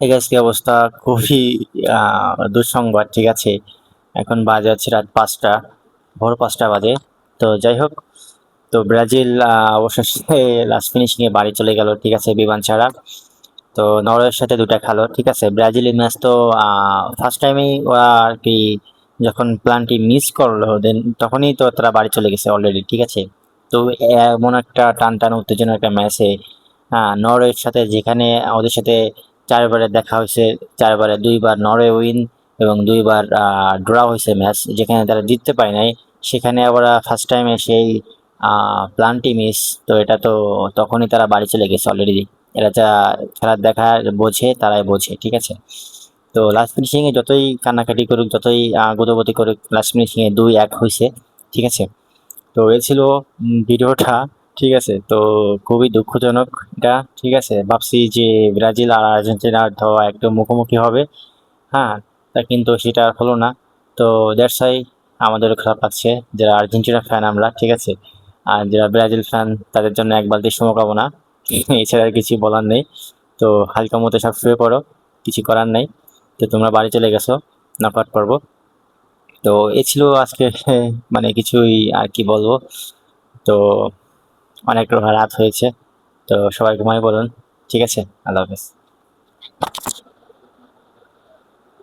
এই গাছ কি অবস্থা, খুবই দুঃসংবাদ। ঠিক আছে, এখন বাজে হচ্ছে রাত 5টা, ভোর 5টা বাজে। তো যাই হোক, তো ব্রাজিল অবশেষে লাস্ট ফিনিশিং এ বাড়ি চলে গেল, ঠিক আছে, বিমান ছাড়া। তো নরওয়ের সাথে দুটা খেলো, ঠিক আছে। ব্রাজিলের ম্যাচ তো ফার্স্ট টাইমেই ওরা আর কি যখন প্ল্যানটি মিস করলো, দেন তখনই তো তারা বাড়ি চলে গেছে অলরেডি, ঠিক আছে। তো এমন একটা টান টান উত্তেজনা একটা ম্যাচে নরওয়ের সাথে, যেখানে ওদের সাথে 4বারে দেখা হয়েছে, 4বারে 2বার নরওয়ে উইন এবং 2বার ড্র হয়েছে ম্যাচ, যেখানে তারা জিততে পারে নাই। সেখানে আবার ফার্স্ট টাইমে সেই প্ল্যানটি মিস। তো এটা তো তখনই তারা বাড়ি চলে গেছে অলরেডি। এরা যা খেলার দেখা বোঝে তারাই বোঝে, ঠিক আছে। তো লাস্ট ফিনিশিং এ যতই কান্নাকাটি করুক, যতই গুদোগতি করুক, লাস্ট ফিনিশিং এ 2-1 হয়েছে, ঠিক আছে। তো এ ছিল ভিডিওটা, ঠিক আছে। তো খুবই দুঃখজনক এটা, ঠিক আছে। ভাবছি যে ব্রাজিল আর আর্জেন্টিনার ধোয়া একটু মুখোমুখি হবে, হ্যাঁ, তা কিন্তু সেটা আর হলো না। তো দ্যাটস ওয়াই আমাদেরও খারাপ লাগছে, যারা আর্জেন্টিনা ফ্যান আমরা, ঠিক আছে। আর যারা ব্রাজিল ফ্যান, তাদের জন্য এক বালতি শুভকামনা। এছাড়া আর কিছু বলার নেই। তো হালকা মতো সব শুয়ে পড়ো, কিছু করার নেই। তো তোমরা বাড়ি চলে গেছো, নকআউট পর্ব। তো এ ছিল আজকে মানে কিছুই আর কি বলবো। তো অনেক রাত হয়েছে, তো সবাই ঘুমাই বলুন, ঠিক আছে। আল্লাহ হাফেজ।